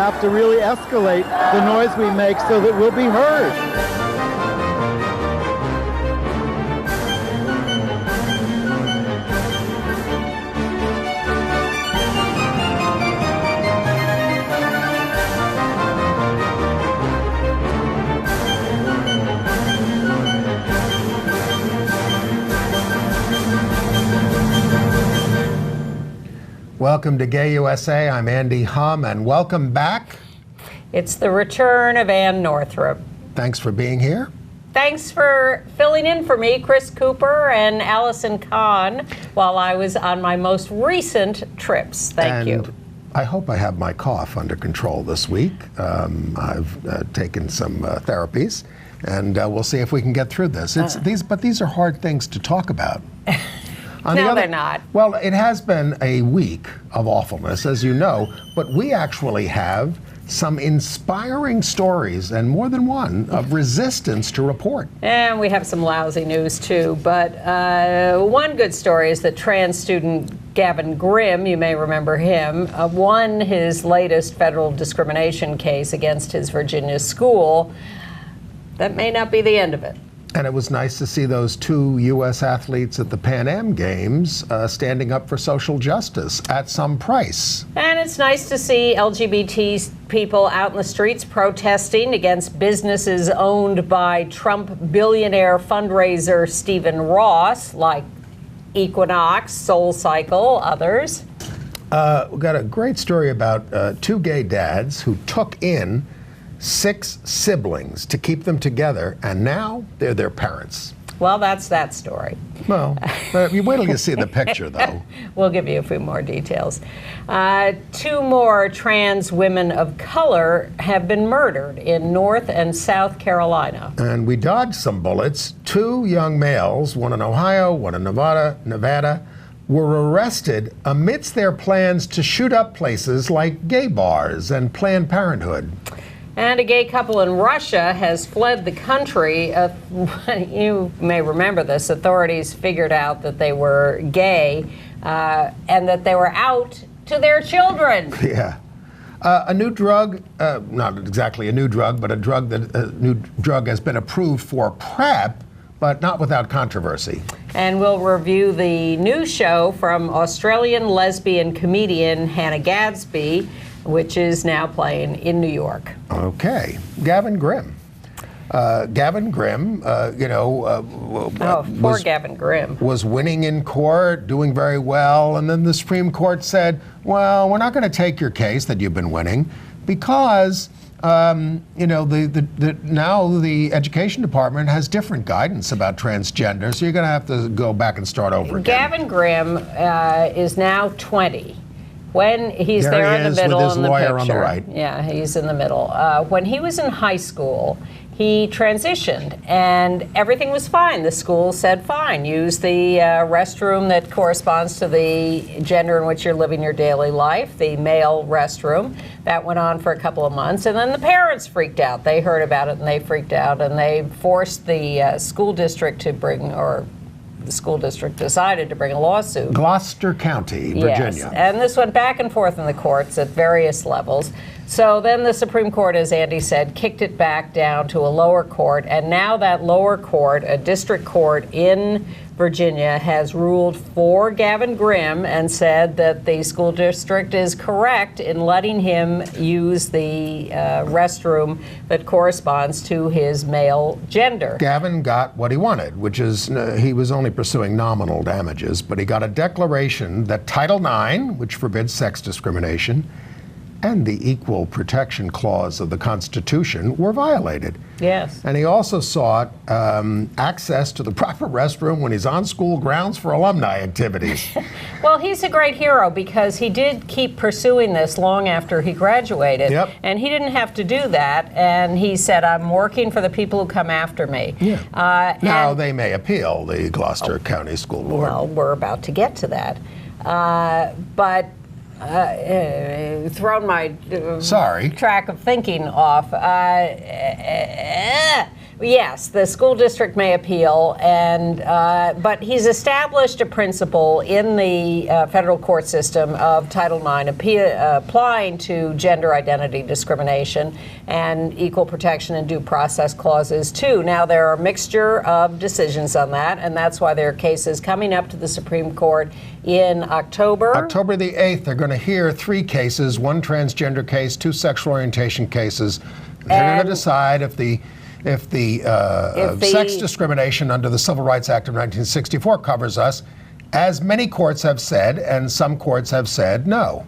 have to really escalate the noise we make so that we'll be heard. Welcome to Gay USA. I'm Andy Hum, and welcome back. It's the return of Ann Northrup. Thanks for being here. Thanks for filling in for me, Chris Cooper and Allison Kahn, while I was on my most recent trips. Thank you. I hope I have my cough under control this week. I've taken some therapies, and we'll see if we can get through this. These are hard things to talk about. No, they're not. Well, it has been a week of awfulness, as you know, but we actually have some inspiring stories, and more than one, of resistance to report. And we have some lousy news, too. But one good story is that trans student Gavin Grimm, you may remember him, won his latest federal discrimination case against his Virginia school. That may not be the end of it. And it was nice to see those two U.S. athletes at the Pan Am Games standing up for social justice at some price. And it's nice to see LGBT people out in the streets protesting against businesses owned by Trump billionaire fundraiser Stephen Ross, like Equinox, SoulCycle, others. We've got a great story about two gay dads who took in 6 siblings to keep them together, and now they're their parents. Well, that's that story. Well, you wait till you see the picture, though. We'll give you a few more details. 2 more trans women of color have been murdered in North and South Carolina. And we dodged some bullets. 2 young males, one in Ohio, one in Nevada, were arrested amidst their plans to shoot up places like gay bars and Planned Parenthood. And a gay couple in Russia has fled the country. You may remember this. Authorities figured out that they were gay and that they were out to their children. Yeah. A new drug, not exactly a new drug, but a new drug has been approved for PrEP, but not without controversy. And we'll review the new show from Australian lesbian comedian Hannah Gadsby, which is now playing in New York. Okay. Gavin Grimm. Gavin Grimm, Gavin Grimm. Was winning in court, doing very well, and then the Supreme Court said, well, we're not going to take your case that you've been winning because, now the education department has different guidance about transgender, so you're going to have to go back and start over again. Gavin Grimm is now 20. When he's there in the middle with his in the lawyer picture. On the right. Yeah, he's in the middle. When he was in high school, he transitioned and everything was fine. The school said, fine, use the restroom that corresponds to the gender in which you're living your daily life, the male restroom. That went on for a couple of months, and then the parents freaked out. They heard about it and they freaked out, and they forced the school district to bring, or the school district decided to bring a lawsuit. Gloucester County, Virginia. Yes, and this went back and forth in the courts at various levels. So then the Supreme Court, as Andy said, kicked it back down to a lower court, and now that lower court, a district court in Virginia, has ruled for Gavin Grimm and said that the school district is correct in letting him use the restroom that corresponds to his male gender. Gavin got what he wanted, which is he was only pursuing nominal damages, but he got a declaration that Title IX, which forbids sex discrimination, and the Equal Protection Clause of the Constitution were violated. Yes. And he also sought access to the proper restroom when he's on school grounds for alumni activities. Well, he's a great hero because he did keep pursuing this long after he graduated. Yep. And he didn't have to do that. And he said, I'm working for the people who come after me. Yeah. Now, they may appeal the Gloucester County School Board. Well, we're about to get to that. Thrown my Sorry. track of thinking off. Yes, the school district may appeal, and but he's established a principle in the federal court system of Title IX applying to gender identity discrimination and equal protection and due process clauses too. Now, there are a mixture of decisions on that, and that's why there are cases coming up to the Supreme Court in October. October the 8th, they're going to hear 3 cases, 1 transgender case, 2 sexual orientation cases. They're going to decide if the sex discrimination under the Civil Rights Act of 1964 covers us, as many courts have said, and some courts have said no.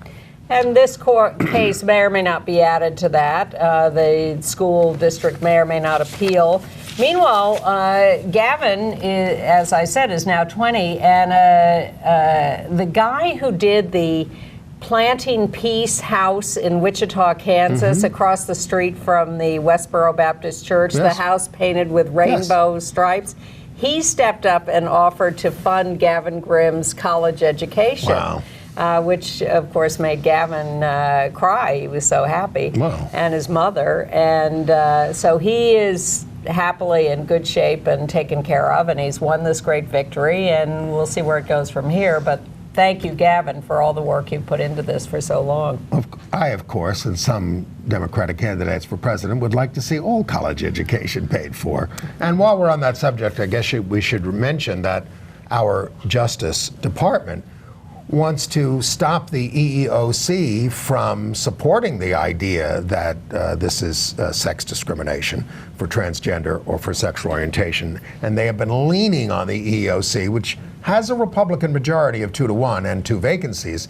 And this court case may or may not be added to that. The school district may or may not appeal. Meanwhile, Gavin, as I said, is now 20, and the guy who did the Planting Peace house in Wichita, Kansas, across the street from the Westboro Baptist Church, the house painted with rainbow stripes, he stepped up and offered to fund Gavin Grimm's college education. Wow. Which, of course, made Gavin cry. He was so happy. Wow. And his mother. And so he is happily in good shape and taken care of, and he's won this great victory, and we'll see where it goes from here. But thank you, Gavin, for all the work you've put into this for so long. I, of course, and some Democratic candidates for president would like to see all college education paid for. And while we're on that subject, I guess we should mention that our Justice Department wants to stop the EEOC from supporting the idea that this is sex discrimination for transgender or for sexual orientation. And they have been leaning on the EEOC, which has a Republican majority of 2-1 and 2 vacancies,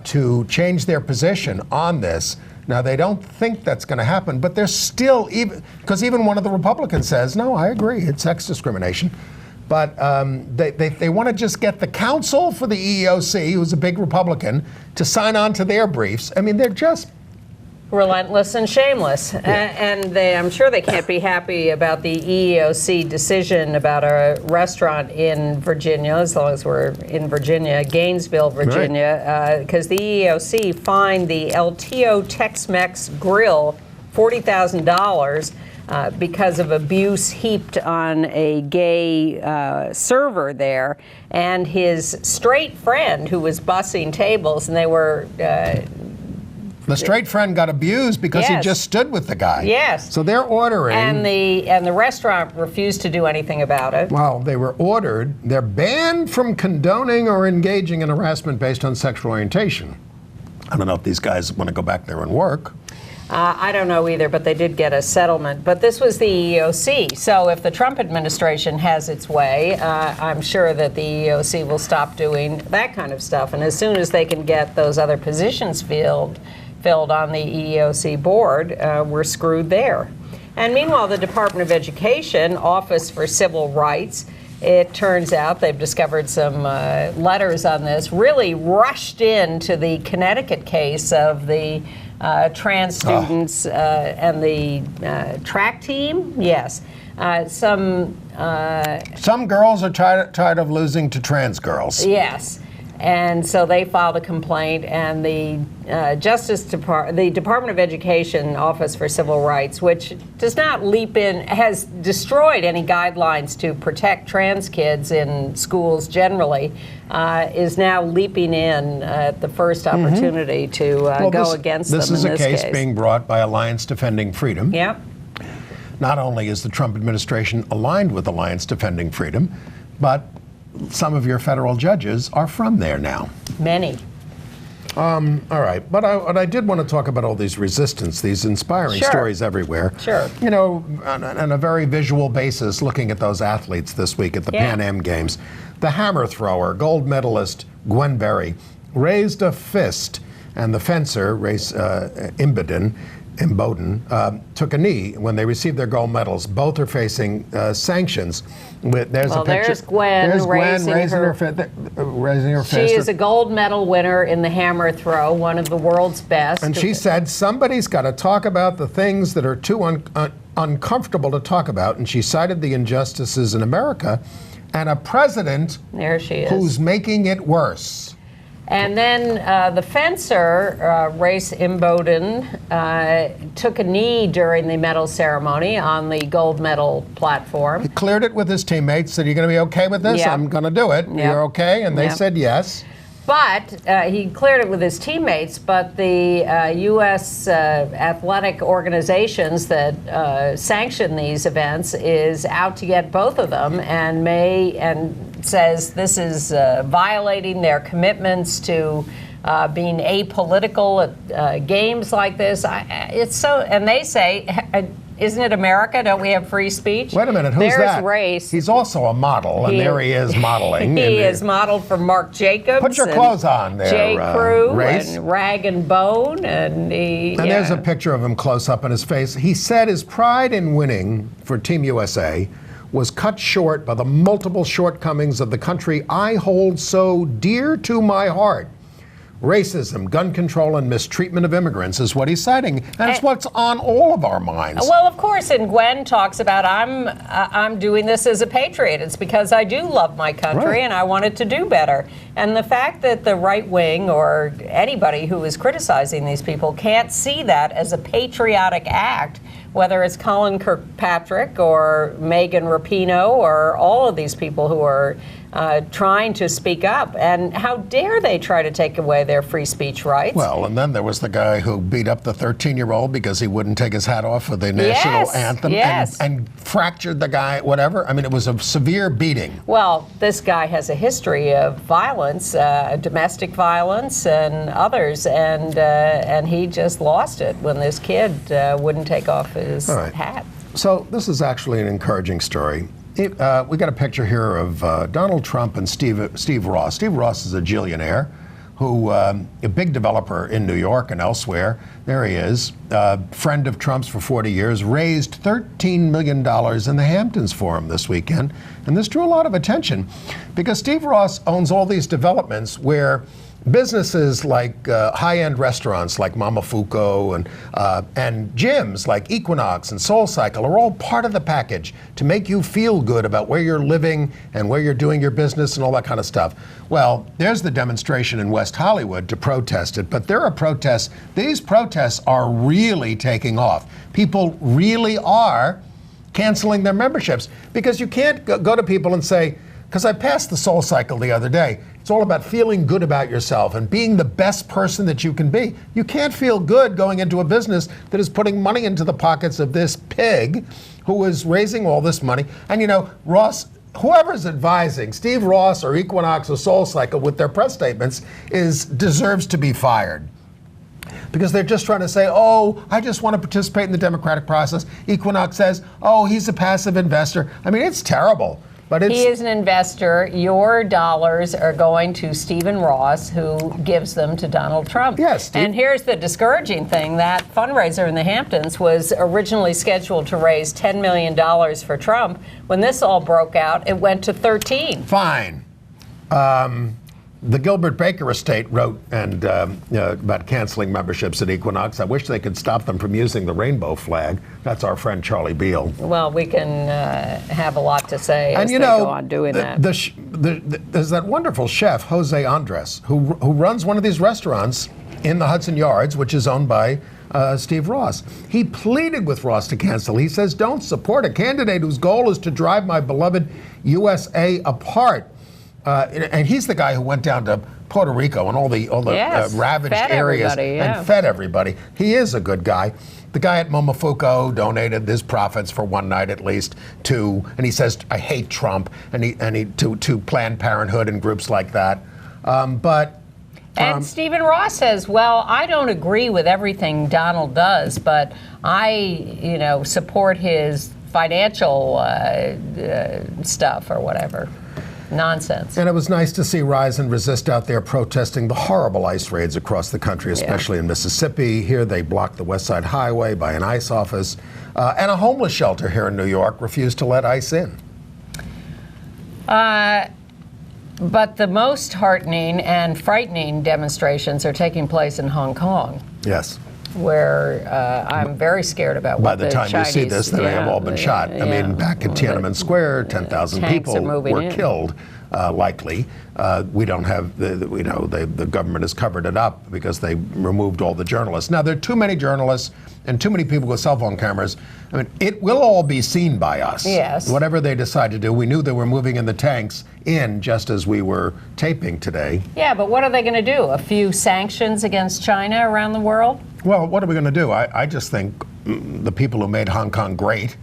to change their position on this. Now, they don't think that's going to happen, but they're still, because even one of the Republicans says, no, I agree, it's sex discrimination. But they want to just get the counsel for the EEOC, who's a big Republican, to sign on to their briefs. I mean, they're just relentless and shameless. Yeah. And I'm sure they can't be happy about the EEOC decision about a restaurant in Virginia, as long as we're in Virginia, Gainesville, Virginia, because the EEOC fined the LTO Tex-Mex Grill $40,000 because of abuse heaped on a gay server there, and his straight friend who was bussing tables, and they were... the straight friend got abused because he just stood with the guy. Yes. So they're ordering... And the restaurant refused to do anything about it. Well, they were ordered. They're banned from condoning or engaging in harassment based on sexual orientation. I don't know if these guys want to go back there and work. I don't know either, but they did get a settlement. But this was the EEOC. So if the Trump administration has its way, I'm sure that the EEOC will stop doing that kind of stuff. And as soon as they can get those other positions filled on the EEOC board, we're screwed there. And meanwhile, the Department of Education, Office for Civil Rights, it turns out they've discovered some letters on this, really rushed into the Connecticut case of the trans students and the track team. Yes. Some girls are tired of losing to trans girls. Yes. And so they filed a complaint, and the the Department of Education Office for Civil Rights, which does not leap in, has destroyed any guidelines to protect trans kids in schools generally, is now leaping in at the first opportunity to go against them in this case. This is a case being brought by Alliance Defending Freedom. Yep. Not only is the Trump administration aligned with Alliance Defending Freedom, but some of your federal judges are from there now. Many. All right, but I did want to talk about all these resistance, these inspiring stories everywhere. Sure. You know, on a very visual basis, looking at those athletes this week at the Pan Am Games. The hammer thrower, gold medalist Gwen Berry, raised a fist, and the fencer, Race Imboden, took a knee when they received their gold medals. Both are facing sanctions. There's a picture. There's Gwen raising her fist. She is a gold medal winner in the hammer throw, one of the world's best. And she said, somebody's got to talk about the things that are too uncomfortable to talk about. And she cited the injustices in America and a president there she is, who's making it worse. And then the fencer, Race Imboden, took a knee during the medal ceremony on the gold medal platform. He cleared it with his teammates, said, "You're going to be okay with this? Yep. I'm going to do it. Yep. You're okay?" And they Yep. said yes. But he cleared it with his teammates, but the U.S. athletic organizations that sanction these events is out to get both of them and says this is violating their commitments to being apolitical at games like this. It's so, and they say, isn't it America? Don't we have free speech? Wait a minute, who's There's that? Race. He's also a model, and there he is modeling. He is modeled for Marc Jacobs. Put your clothes on there, J. Crew Race. and Rag and Bone, and there's a picture of him close up in his face. He said his pride in winning for Team USA was cut short by the multiple shortcomings of the country I hold so dear to my heart. Racism, gun control, and mistreatment of immigrants is what he's citing, and it's what's on all of our minds. Well, of course, and Gwen talks about I'm doing this as a patriot. It's because I do love my country Right. and I want it to do better. And the fact that the right wing or anybody who is criticizing these people can't see that as a patriotic act, whether it's Colin Kirkpatrick or Megan Rapinoe or all of these people who are trying to speak up. And how dare they try to take away their free speech rights? Well, and then there was the guy who beat up the 13-year-old because he wouldn't take his hat off for the national anthem and fractured the guy, whatever. I mean, it was a severe beating. Well, this guy has a history of violence, domestic violence and others, and he just lost it when this kid wouldn't take off his hat. So this is actually an encouraging story. We got a picture here of Donald Trump and Steve Ross. Steve Ross is a billionaire who, a big developer in New York and elsewhere. There he is, friend of Trump's for 40 years, raised $13 million in the Hamptons for him this weekend. And this drew a lot of attention because Steve Ross owns all these developments where businesses like high-end restaurants like Momofuku and gyms like Equinox and SoulCycle are all part of the package to make you feel good about where you're living and where you're doing your business and all that kind of stuff. Well, there's the demonstration in West Hollywood to protest it, but there are protests. These protests are really taking off. People really are canceling their memberships because you can't go to people and say, because I passed the SoulCycle the other day. It's all about feeling good about yourself and being the best person that you can be. You can't feel good going into a business that is putting money into the pockets of this pig who is raising all this money. And you know, Ross, whoever's advising, Steve Ross or Equinox or SoulCycle with their press statements deserves to be fired. Because they're just trying to say, oh, I just want to participate in the democratic process. Equinox says, oh, he's a passive investor. I mean, it's terrible. But he is an investor. Your dollars are going to Stephen Ross, who gives them to Donald Trump. Yes. And here's the discouraging thing. That fundraiser in the Hamptons was originally scheduled to raise $10 million for Trump. When this all broke out, it went to 13. Fine. The Gilbert Baker estate wrote about canceling memberships at Equinox. I wish they could stop them from using the rainbow flag. That's our friend Charlie Beale. Well, we can have a lot to say as they go on doing that. There's that wonderful chef, Jose Andres, who runs one of these restaurants in the Hudson Yards, which is owned by Steve Ross. He pleaded with Ross to cancel. He says, don't support a candidate whose goal is to drive my beloved USA apart. And he's the guy who went down to Puerto Rico and all the ravaged areas and fed everybody. He is a good guy. The guy at Momofuku donated his profits for one night at least and he says, I hate Trump, to Planned Parenthood and groups like that. And Stephen Ross says, well, I don't agree with everything Donald does, but I, support his financial stuff or whatever. Nonsense. And it was nice to see Rise and Resist out there protesting the horrible ICE raids across the country, especially in Mississippi. Here they blocked the West Side Highway by an ICE office. And a homeless shelter here in New York refused to let ICE in. But the most heartening and frightening demonstrations are taking place in Hong Kong. Yes. Where I'm very scared about what the By the time Chinese, you see this, they may have all been shot. I mean, back in Tiananmen Square, 10,000 people were killed likely. We don't have, the government has covered it up because they removed all the journalists. Now, there are too many journalists and too many people with cell phone cameras. I mean, it will all be seen by us. Yes. Whatever they decide to do. We knew they were moving in the tanks in just as we were taping today. Yeah, but what are they going to do? A few sanctions against China around the world? Well, what are we going to do? I just think the people who made Hong Kong great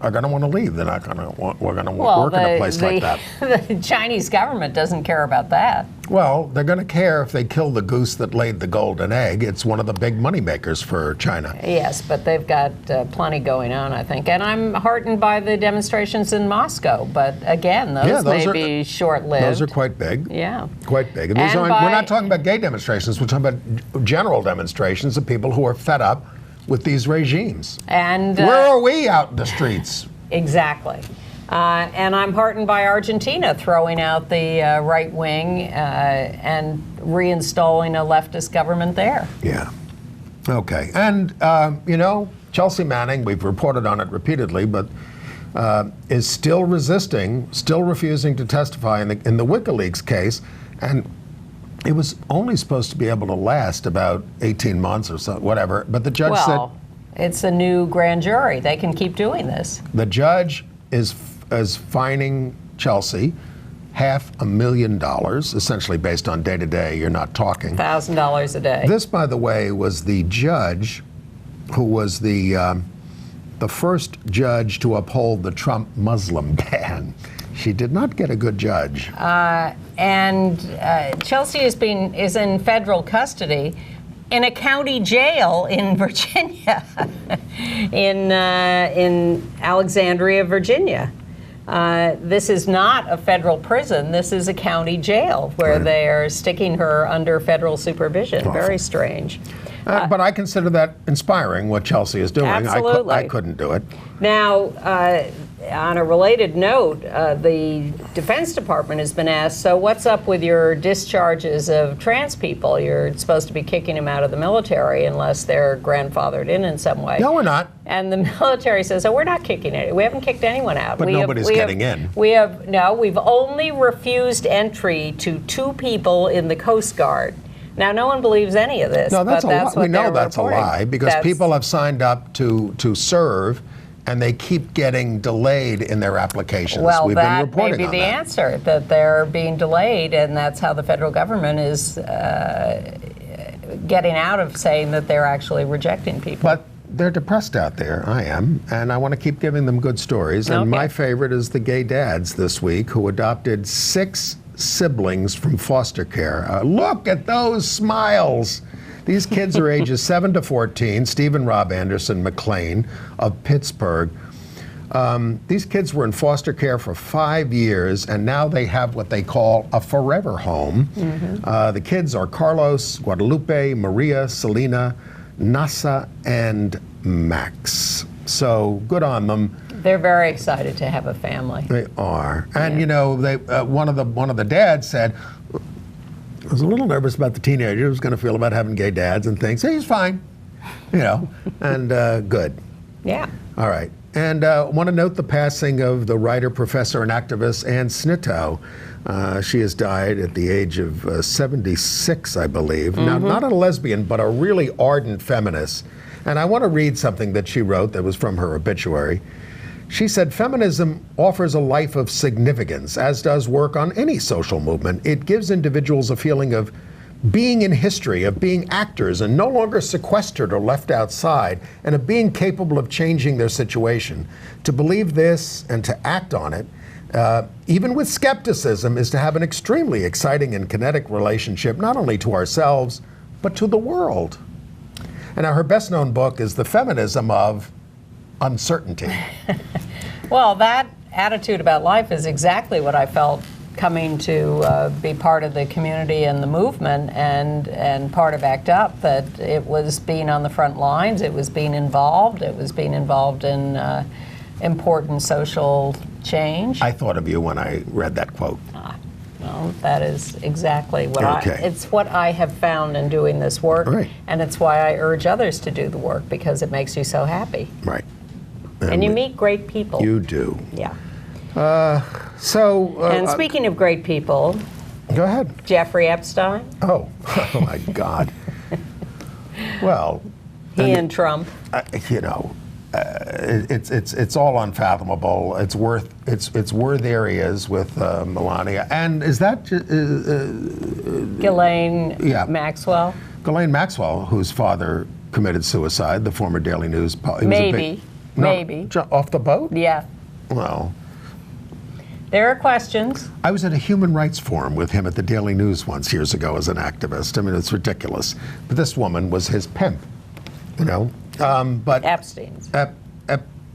are going to want to leave. They're not going to want, we're going to work in a place like that. The Chinese government doesn't care about that. Well, they're going to care if they kill the goose that laid the golden egg. It's one of the big money makers for China. Yes, but they've got plenty going on, I think. And I'm heartened by the demonstrations in Moscow. But again, those may be short-lived. Those are quite big. Yeah. Quite big. And we're not talking about gay demonstrations. We're talking about general demonstrations of people who are fed up with these regimes. And where are we out in the streets? Exactly. And I'm heartened by Argentina throwing out the right wing and reinstalling a leftist government there. Yeah. Okay. And, Chelsea Manning, we've reported on it repeatedly, but is still resisting, still refusing to testify in the WikiLeaks case. And it was only supposed to be able to last about 18 months or so, whatever. But the judge said... Well, it's a new grand jury. They can keep doing this. The judge is fining Chelsea $500,000, essentially based on day-to-day, you're not talking. $1,000 a day. This, by the way, was the judge who was the first judge to uphold the Trump Muslim ban. She did not get a good judge. Chelsea is in federal custody in a county jail in Virginia, in Alexandria, Virginia. This is not a federal prison. This is a county jail where they are sticking her under federal supervision. Awful. Very strange. But I consider that inspiring, what Chelsea is doing. Absolutely. I couldn't do it. Now, on a related note, the Defense Department has been asked, so what's up with your discharges of trans people? You're supposed to be kicking them out of the military unless they're grandfathered in some way. No, we're not. And the military says, oh, we're not kicking it. We haven't kicked anyone out. But nobody's getting in. We've only refused entry to 2 people in the Coast Guard. Now, no one believes any of this. No, that's but that's a lie. what We know they're that's reporting. a lie because people have signed up to serve, and they keep getting delayed in their applications. Well, We've been that reporting may be on the that. answer, that they're being delayed, and that's how the federal government is getting out of saying that they're actually rejecting people. But they're depressed out there. I am, and I want to keep giving them good stories. And my favorite is the gay dads this week who adopted 6 siblings from foster care. Look at those smiles. These kids are ages 7 to 14. Steve and Rob Anderson McLean of Pittsburgh. These kids were in foster care for 5 years, and now they have what they call a forever home. The kids are Carlos, Guadalupe, Maria, Selena, Nasa, and Max. So good on them. They're very excited to have a family. They are, and they one of the dads said, I was a little nervous about the teenager who's going to feel about having gay dads and things. Hey, he's fine, and good. Yeah. All right, and I want to note the passing of the writer, professor, and activist Ann Snitow. She has died at the age of 76, I believe. Now, not a lesbian, but a really ardent feminist. And I want to read something that she wrote that was from her obituary. She said, feminism offers a life of significance, as does work on any social movement. It gives individuals a feeling of being in history, of being actors and no longer sequestered or left outside, and of being capable of changing their situation. To believe this and to act on it, even with skepticism, is to have an extremely exciting and kinetic relationship, not only to ourselves, but to the world. And now her best-known book is The Feminism of Uncertainty. Well, that attitude about life is exactly what I felt coming to be part of the community and the movement and part of ACT UP, that it was being on the front lines, it was being involved in important social change. I thought of you when I read that quote. Well, that is exactly what it's what I have found in doing this work, right. And it's why I urge others to do the work, because it makes you so happy. Right. And you meet great people. You do. Yeah. And speaking of great people, go ahead. Jeffrey Epstein. Oh my God. Well, He and Trump. It's all unfathomable. It's worth areas with Melania, and is that Ghislaine yeah. Maxwell? Ghislaine Maxwell, whose father committed suicide, the former Daily News. Maybe. Off the boat? Yeah. Well, there are questions. I was at a human rights forum with him at the Daily News once years ago as an activist. I mean, it's ridiculous. But this woman was his pimp, But Epstein's.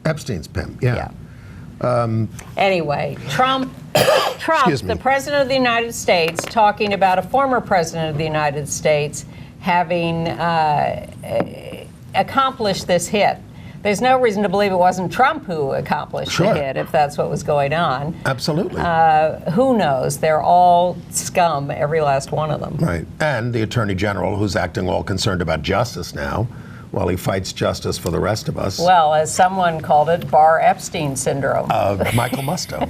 Epstein's pimp, yeah. Anyway, Trump, the president of the United States, talking about a former president of the United States having accomplished this hit. There's no reason to believe it wasn't Trump who accomplished the hit, if that's what was going on. Absolutely. Who knows? They're all scum, every last one of them. Right. And the Attorney General, who's acting all concerned about justice now, while he fights justice for the rest of us. Well, as someone called it, Bar Epstein syndrome. Michael Musto.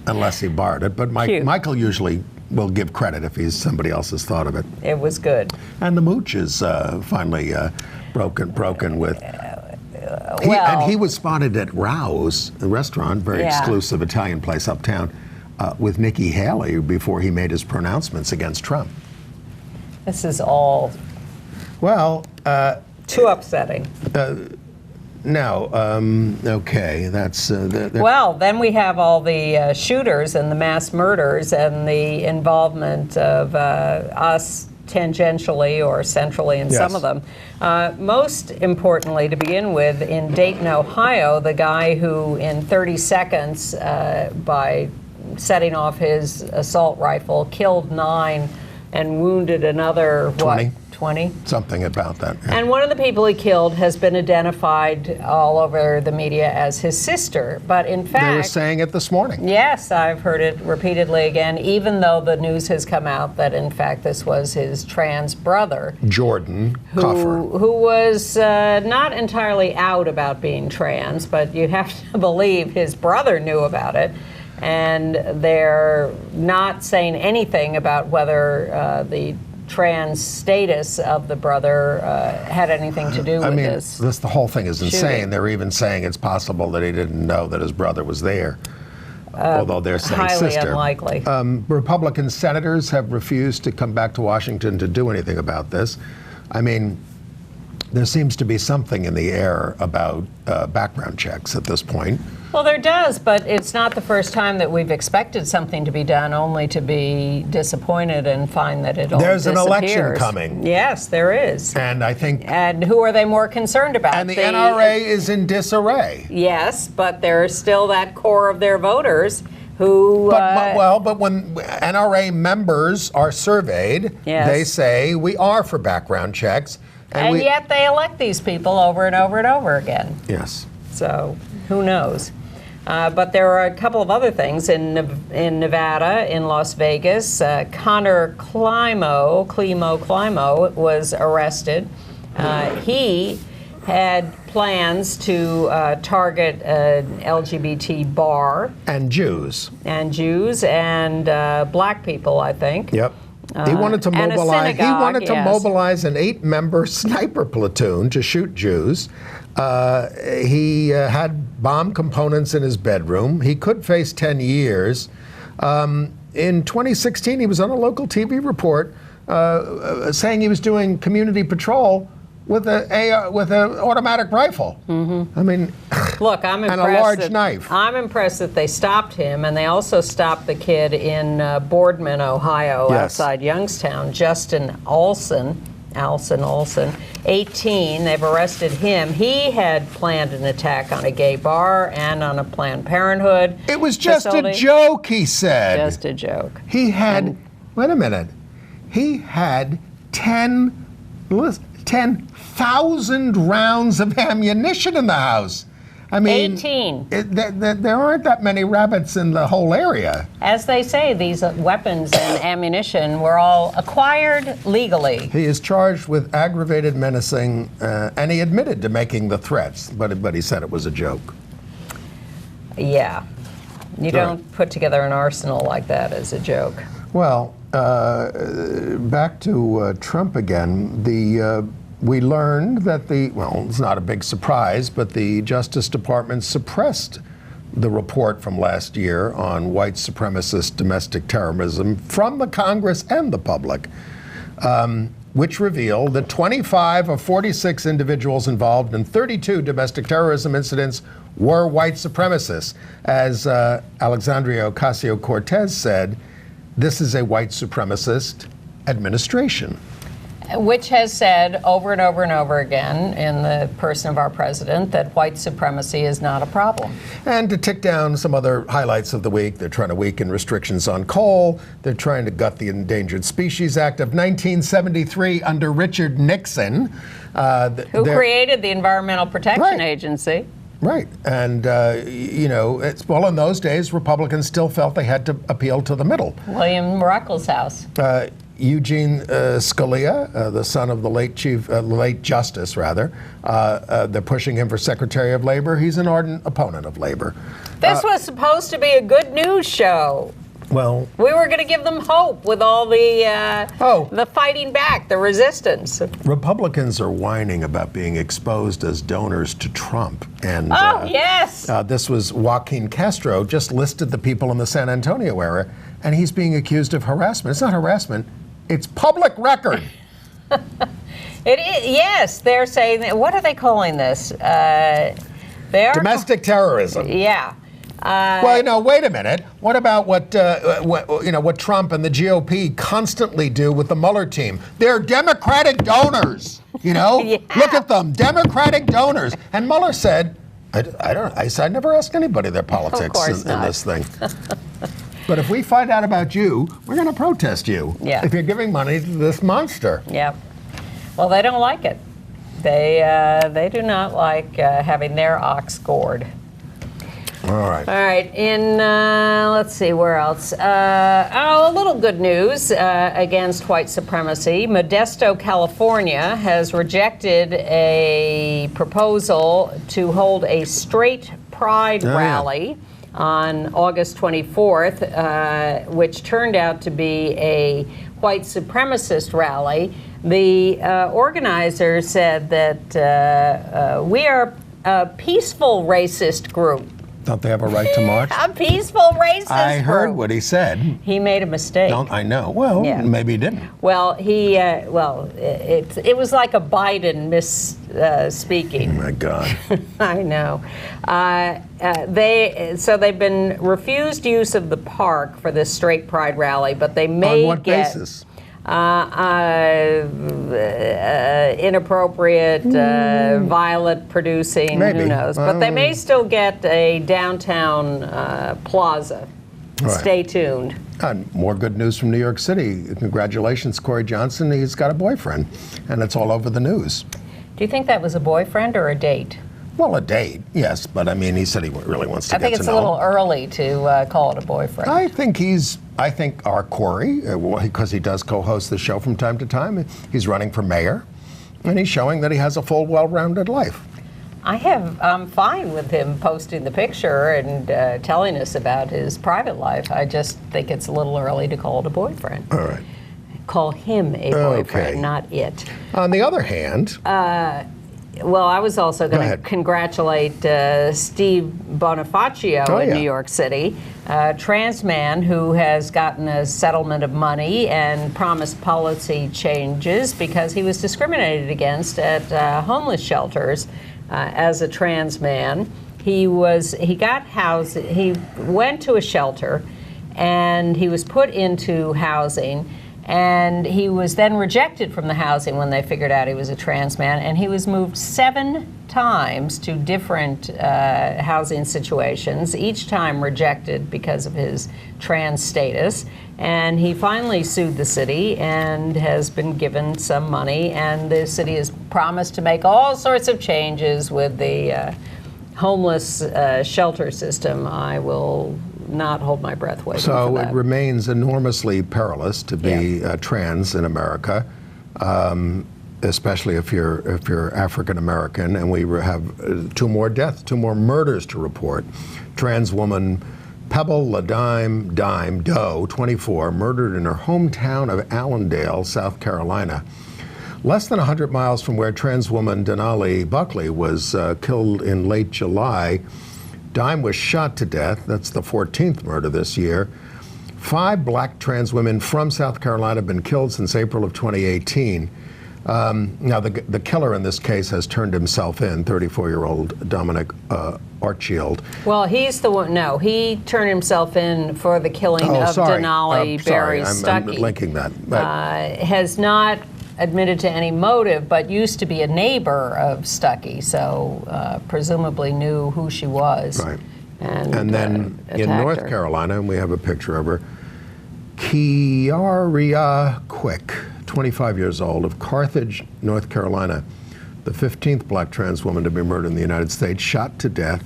Unless he barred it. But Michael usually will give credit if somebody else has thought of it. It was good. And the mooch is finally broken with. Well, he was spotted at Rao's, a restaurant, very exclusive Italian place uptown, with Nikki Haley before he made his pronouncements against Trump. This is all too upsetting. Okay, that's... well, then we have all the shooters and the mass murders and the involvement of us tangentially or centrally in some of them. Most importantly, to begin with, in Dayton, Ohio, the guy who in 30 seconds, by setting off his assault rifle, killed 9 and wounded another, 20. 20? Something about that. Yeah. And one of the people he killed has been identified all over the media as his sister. But in fact... They were saying it this morning. Yes, I've heard it repeatedly again, even though the news has come out that in fact this was his trans brother. Jordan Coffer. Who was not entirely out about being trans, but you have to believe his brother knew about it. And they're not saying anything about whether the trans status of the brother had anything to do with this. The whole thing is insane. shooting. They're even saying it's possible that he didn't know that his brother was there, although they're saying highly sister. Unlikely. Republican senators have refused to come back to Washington to do anything about this. I mean, there seems to be something in the air about background checks at this point. Well, there does, but it's not the first time that we've expected something to be done only to be disappointed and find that it all There's disappears. an election coming. Yes, there is. And I think... And who are they more concerned about? And the NRA is in disarray. Yes, but there's still that core of their voters who... But when NRA members are surveyed, they say we are for background checks. And yet they elect these people over and over and over again. Yes. So who knows? But there are a couple of other things in Nevada, in Las Vegas. Connor Climo was arrested. He had plans to target an LGBT bar. And Jews. And black people, I think. Yep. He wanted to mobilize. He wanted to mobilize an 8-member sniper platoon to shoot Jews. He had bomb components in his bedroom. He could face 10 years. In 2016, he was on a local TV report saying he was doing community patrol with an automatic rifle. Mm-hmm. I mean, look, I'm impressed. And a large knife. I'm impressed that they stopped him, and they also stopped the kid in Boardman, Ohio, outside Youngstown, Justin Alson, 18. They've arrested him. He had planned an attack on a gay bar and on a Planned Parenthood. It was just a joke, he said. Just a joke. He had, wait a minute, he had 10,000 rounds of ammunition in the house. I mean, 18. There aren't that many rabbits in the whole area. As they say, these weapons and ammunition were all acquired legally. He is charged with aggravated menacing, and he admitted to making the threats, but he said it was a joke. Yeah. You don't put together an arsenal like that as a joke. Well, back to Trump again. We learned that it's not a big surprise, but the Justice Department suppressed the report from last year on white supremacist domestic terrorism from the Congress and the public, which revealed that 25 of 46 individuals involved in 32 domestic terrorism incidents were white supremacists. As Alexandria Ocasio-Cortez said, this is a white supremacist administration. Which has said over and over and over again in the person of our president that white supremacy is not a problem. And to tick down some other highlights of the week, they're trying to weaken restrictions on coal. They're trying to gut the Endangered Species Act of 1973 under Richard Nixon. Who created the Environmental Protection Agency. Right. And, in those days, Republicans still felt they had to appeal to the middle. William Ruckelshaus. Eugene Scalia, the son of the late Justice, they're pushing him for Secretary of Labor. He's an ardent opponent of labor. This was supposed to be a good news show. Well, we were going to give them hope with all the fighting back, the resistance. Republicans are whining about being exposed as donors to Trump. And yes. This was Joaquin Castro just listed the people in the San Antonio area, and he's being accused of harassment. It's not harassment. It's public record. It is, yes, they're saying, what are they calling this? Domestic terrorism. Yeah. Wait a minute. What about what Trump and the GOP constantly do with the Mueller team? They're Democratic donors. Yeah. Look at them, Democratic donors. And Mueller said, I never asked anybody their politics in this thing. But if we find out about you, we're going to protest you. Yeah. If you're giving money to this monster. Yeah. Well, they don't like it. They do not like having their ox gored. All right. All right. Let's see, where else? A little good news against white supremacy. Modesto, California has rejected a proposal to hold a straight pride rally on August 24th, which turned out to be a white supremacist rally. The organizer said that we are a peaceful racist group. Don't they have a right to march? A peaceful racist I heard group. what he said. He made a mistake. I know. Well, maybe he didn't. Well, it was like a Biden misspeaking. Oh my God. I know. They've been refused use of the park for this straight pride rally, but they may On what basis? Inappropriate, violent producing, Maybe. who knows. But they may still get a downtown plaza. Right. Stay tuned. And more good news from New York City. Congratulations, Corey Johnson. He's got a boyfriend, and it's all over the news. Do you think that was a boyfriend or a date? Well, a date, yes. But, I mean, he said he really wants to get to know. I think it's a little early to call it a boyfriend. I think our Corey, because he does co-host the show from time to time, he's running for mayor, and he's showing that he has a full, well-rounded life. I'm fine with him posting the picture and telling us about his private life. I just think it's a little early to call it a boyfriend. All right. Call him a boyfriend, not it. On the other hand... well, I was also going to congratulate Steve Bonifacio in New York City, a trans man who has gotten a settlement of money and promised policy changes because he was discriminated against at homeless shelters as a trans man. He got housed. He went to a shelter, and he was put into housing. And he was then rejected from the housing when they figured out he was a trans man. And he was moved 7 times to different housing situations, each time rejected because of his trans status. And he finally sued the city and has been given some money. And the city has promised to make all sorts of changes with the homeless shelter system. I will not hold my breath waiting for that. So it remains enormously perilous to be trans in America, especially if you're African American. And we have 2 more deaths, 2 more murders to report. Trans woman Pebble LaDime Doe, 24, murdered in her hometown of Allendale, South Carolina. Less than 100 miles from where trans woman Denali Buckley was killed in late July, Dime was shot to death. That's the 14th murder this year. 5 black trans women from South Carolina have been killed since April of 2018. Now, the killer in this case has turned himself in, 34-year-old Dominic Archfield. Well, he's the one. No, he turned himself in for the killing of Denali Berry Stuckey. I'm linking that. Has not admitted to any motive, but used to be a neighbor of Stuckey, so presumably knew who she was. Right. And then in North Carolina, and we have a picture of her, Kiaria Quick, 25 years old, of Carthage, North Carolina, the 15th black trans woman to be murdered in the United States, shot to death.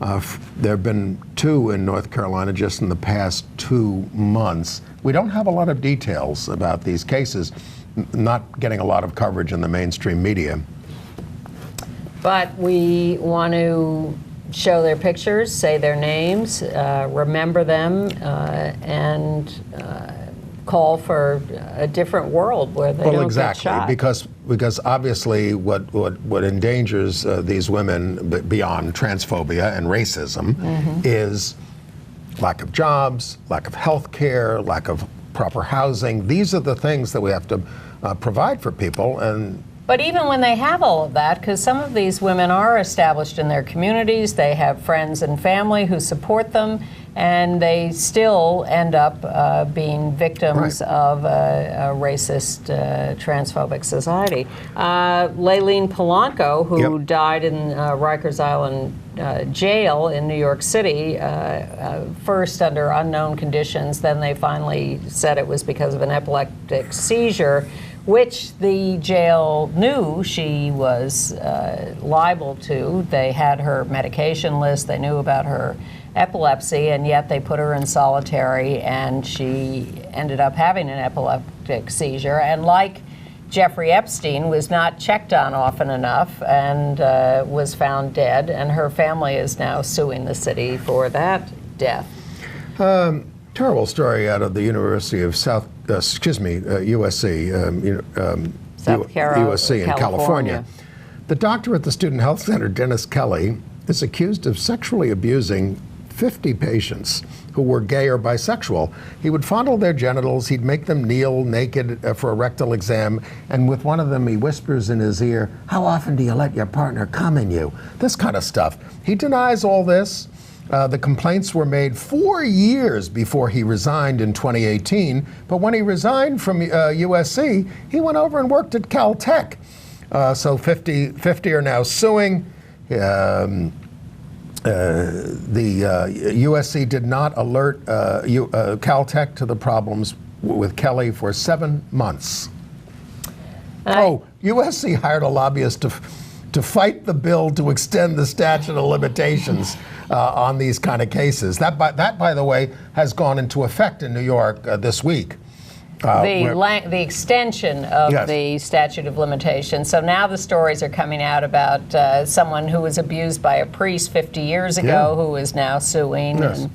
There have been 2 in North Carolina just in the past 2 months. We don't have a lot of details about these cases, not getting a lot of coverage in the mainstream media. But we want to show their pictures, say their names, remember them, and call for a different world where they don't get shot. Because obviously what endangers these women beyond transphobia and racism is lack of jobs, lack of health care, lack of proper housing. These are the things that we have to provide for people. But even when they have all of that, because some of these women are established in their communities, they have friends and family who support them, and they still end up being victims of a racist, transphobic society. Layleen Polanco, who died in Rikers Island jail in New York City, first under unknown conditions, then they finally said it was because of an epileptic seizure, which the jail knew she was liable to. They had her medication list, they knew about her epilepsy, and yet they put her in solitary, and she ended up having an epileptic seizure. And like Jeffrey Epstein, was not checked on often enough and was found dead, and her family is now suing the city for that death. Terrible story out of the University of USC, USC in California. The doctor at the Student Health Center, Dennis Kelly, is accused of sexually abusing 50 patients who were gay or bisexual. He would fondle their genitals, he'd make them kneel naked for a rectal exam, and with one of them he whispers in his ear, "How often do you let your partner come in you?" This kind of stuff. He denies all this. The complaints were made 4 years before he resigned in 2018, but when he resigned from USC, he went over and worked at Caltech. So 50 are now suing. The USC did not alert Caltech to the problems with Kelly for 7 months. USC hired a lobbyist to fight the bill to extend the statute of limitations on these kind of cases. That, by the way, has gone into effect in New York this week. The extension of the statute of limitations. So now the stories are coming out about someone who was abused by a priest 50 years ago who is now suing. And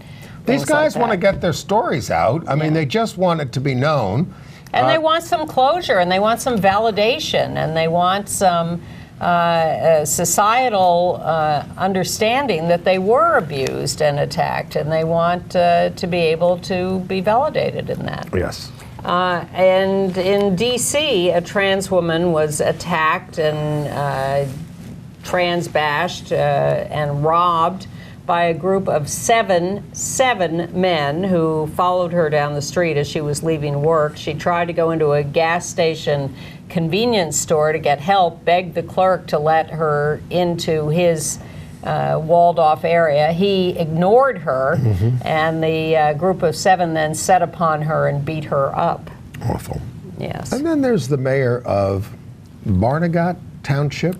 these guys want to get their stories out. I mean, they just want it to be known. And they want some closure, and they want some validation, and they want some societal understanding that they were abused and attacked, and they want to be able to be validated in that. Yes. And in D.C., a trans woman was attacked and trans bashed and robbed by a group of seven men who followed her down the street as she was leaving work. She tried to go into a gas station convenience store to get help, begged the clerk to let her into his walled-off area. He ignored her, and the group of 7 then set upon her and beat her up. Awful. Yes. And then there's the mayor of Barnegat Township,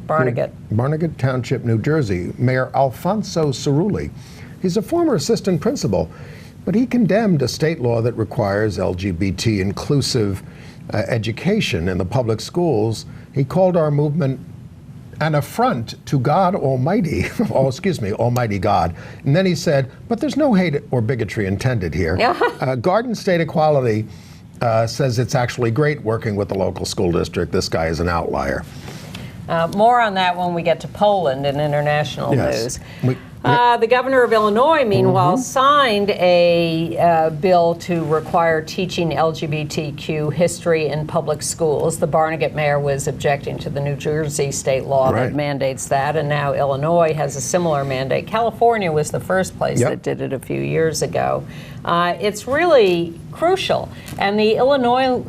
New Jersey, Mayor Alfonso Cerulli. He's a former assistant principal, but he condemned a state law that requires LGBT inclusive education in the public schools. He called our movement an affront to God Almighty, Almighty God. And then he said, but there's no hate or bigotry intended here. Garden State Equality says it's actually great working with the local school district. This guy is an outlier. More on that when we get to Poland in international news. The governor of Illinois, meanwhile, signed a bill to require teaching LGBTQ history in public schools. The Barnegat mayor was objecting to the New Jersey state law that mandates that, and now Illinois has a similar mandate. California was the first place that did it a few years ago. It's really crucial. And the Illinois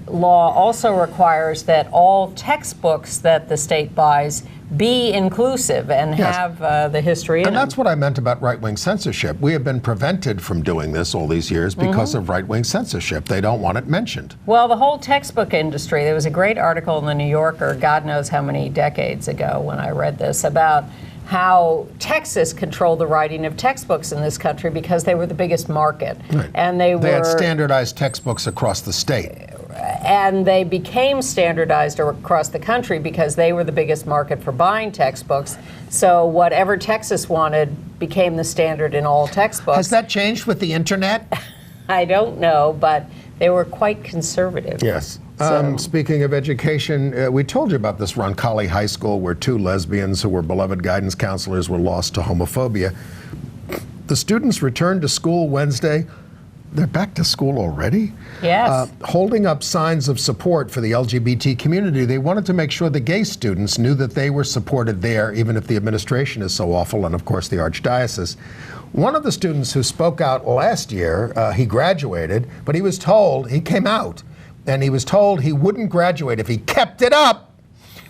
law also requires that all textbooks that the state buys be inclusive and have the history in them. And that's what I meant about right-wing censorship. We have been prevented from doing this all these years because of right-wing censorship. They don't want it mentioned. Well, the whole textbook industry, there was a great article in the New Yorker, God knows how many decades ago when I read this, about how Texas controlled the writing of textbooks in this country because they were the biggest market. And they had standardized textbooks across the state. And they became standardized across the country because they were the biggest market for buying textbooks. So whatever Texas wanted became the standard in all textbooks. Has that changed with the internet? I don't know, but they were quite conservative. Yes. Speaking of education, we told you about this Roncalli High School where 2 lesbians who were beloved guidance counselors were lost to homophobia. The students returned to school Wednesday. They're back to school already? Yes. Holding up signs of support for the LGBT community. They wanted to make sure the gay students knew that they were supported there, even if the administration is so awful, and of course the archdiocese. One of the students who spoke out last year, he graduated, but he was told, he came out, and he was told he wouldn't graduate if he kept it up.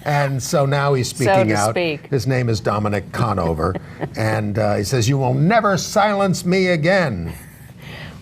And so now he's speaking out. His name is Dominic Conover, and he says, "You will never silence me again."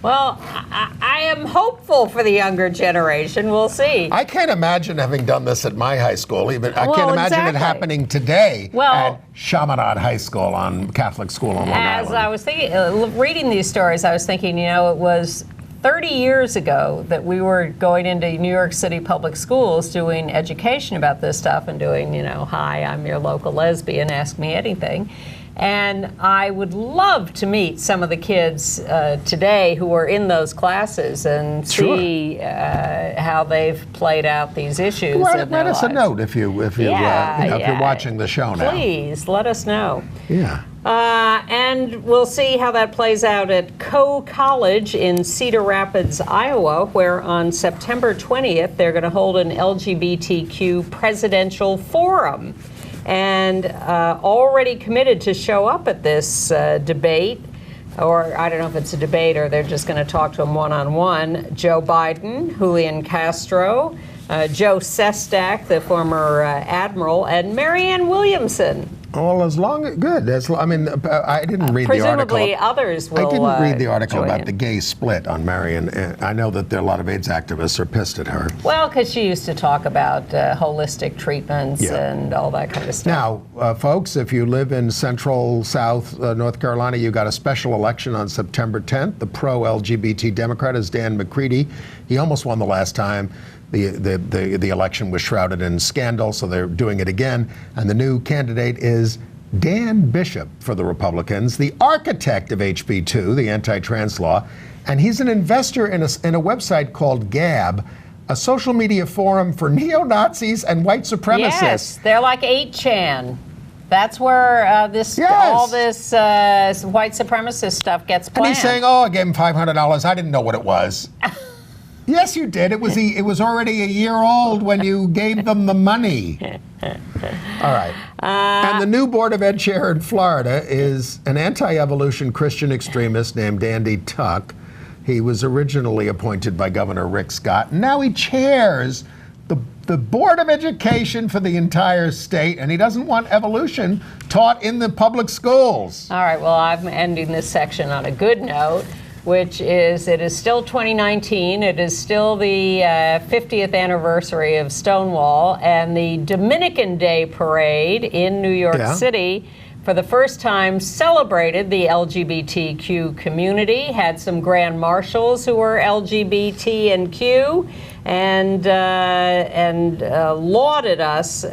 Well, I am hopeful for the younger generation. We'll see. I can't imagine having done this at my high school. I can't imagine it happening today at Chaminade High School Catholic school on Long Island. As I was thinking, reading these stories, I was thinking, it was 30 years ago that we were going into New York City public schools doing education about this stuff and doing, hi, I'm your local lesbian, ask me anything. And I would love to meet some of the kids today who are in those classes and see how they've played out these issues. Write us a note if you're watching the show now. Please let us know. Yeah. And we'll see how that plays out at Coe College in Cedar Rapids, Iowa, where on September 20th they're going to hold an LGBTQ presidential forum. And already committed to show up at this debate, or I don't know if it's a debate or they're just going to talk to him one-on-one, Joe Biden, Julian Castro, Joe Sestak, the former admiral, and Marianne Williamson. Well, I didn't read the article. Presumably others will I didn't read the article about in. the gay split on Marianne. I know that there are a lot of AIDS activists are pissed at her. Well, because she used to talk about holistic treatments and all that kind of stuff. Now, folks, if you live in central South North Carolina, you got a special election on September 10th. The pro-LGBT Democrat is Dan McCready. He almost won the last time. The election was shrouded in scandal, so they're doing it again. And the new candidate is Dan Bishop for the Republicans, the architect of HB 2, the anti-trans law. And he's an investor in a website called Gab, a social media forum for neo-Nazis and white supremacists. Yes, they're like 8chan. That's where all this white supremacist stuff gets planned. And he's saying, I gave him $500. I didn't know what it was. Yes, you did. It was already a year old when you gave them the money. All right. And the new Board of Ed chair in Florida is an anti-evolution Christian extremist named Andy Tuck. He was originally appointed by Governor Rick Scott. And now he chairs the Board of Education for the entire state, and he doesn't want evolution taught in the public schools. All right. Well, I'm ending this section on a good note, which is it is still 2019. It is still the 50th anniversary of Stonewall, and the Dominican Day Parade in New York City for the first time celebrated the LGBTQ community, had some grand marshals who were LGBT and Q, and lauded us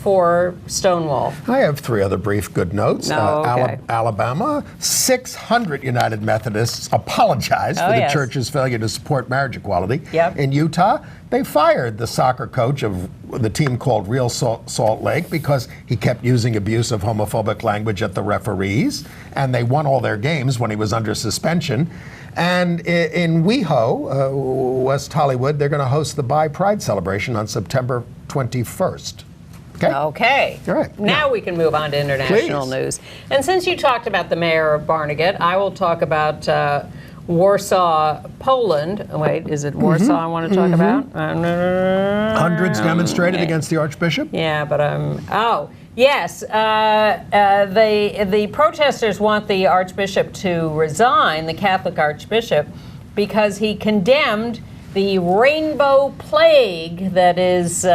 for Stonewall. I have 3 other brief good notes. Oh, okay. Alabama, 600 United Methodists apologized for the yes. church's failure to support marriage equality. Yep. In Utah, they fired the soccer coach of the team called Real Salt Lake because he kept using abusive homophobic language at the referees, and they won all their games when he was under suspension. And in WeHo, West Hollywood, they're going to host the Bi Pride celebration on September 21st. Okay. All right. Now we can move on to international Please. news. And since you talked about the mayor of Barnegat, I will talk about Warsaw, Poland. Wait, is it Warsaw I want to talk about? Hundreds demonstrated against the Archbishop? Yeah, but yes. The protesters want the Archbishop to resign, the Catholic Archbishop, because he condemned the rainbow plague that is